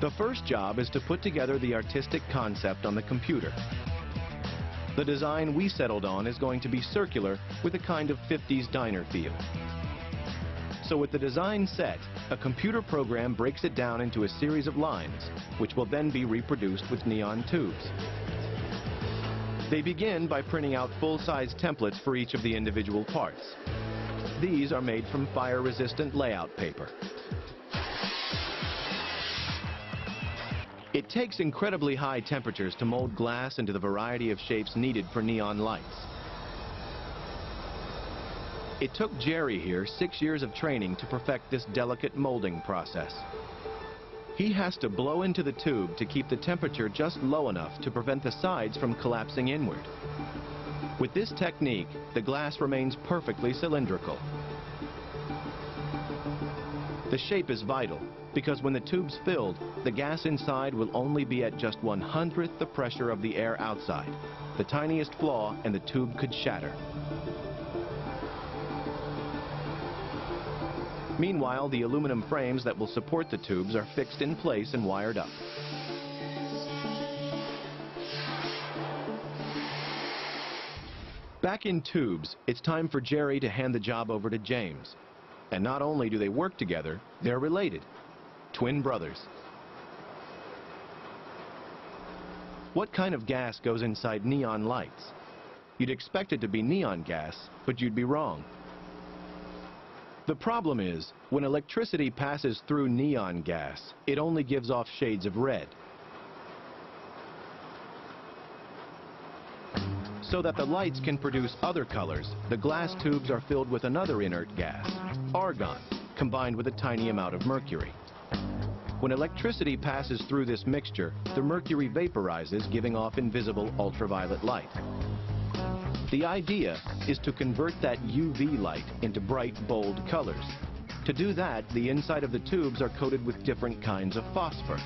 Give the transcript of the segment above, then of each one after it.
The first job is to put together the artistic concept on the computer. The design we settled on is going to be circular with a kind of 50s diner feel. So with the design set, a computer program breaks it down into a series of lines, which will then be reproduced with neon tubes. They begin by printing out full-size templates for each of the individual parts. These are made from fire-resistant layout paper. It takes incredibly high temperatures to mold glass into the variety of shapes needed for neon lights. It took Jerry here 6 years of training to perfect this delicate molding process. He has to blow into the tube to keep the temperature just low enough to prevent the sides from collapsing inward. With this technique, the glass remains perfectly cylindrical. The shape is vital because when the tube's filled, the gas inside will only be at just 1/100th the pressure of the air outside. The tiniest flaw and the tube could shatter. Meanwhile, the aluminum frames that will support the tubes are fixed in place and wired up. Back in tubes, it's time for Jerry to hand the job over to James. And not only do they work together, they're related. Twin brothers. What kind of gas goes inside neon lights? You'd expect it to be neon gas, but you'd be wrong. The problem is, when electricity passes through neon gas, it only gives off shades of red. So that the lights can produce other colors, the glass tubes are filled with another inert gas, argon, combined with a tiny amount of mercury. When electricity passes through this mixture, the mercury vaporizes, giving off invisible ultraviolet light. The idea is to convert that UV light into bright, bold colors. To do that, the inside of the tubes are coated with different kinds of phosphor.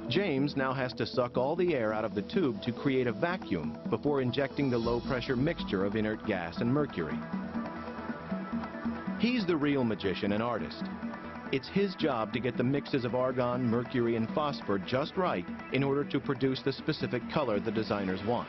James now has to suck all the air out of the tube to create a vacuum before injecting the low-pressure mixture of inert gas and mercury. He's the real magician and artist. It's his job to get the mixes of argon, mercury, and phosphor just right in order to produce the specific color the designers want.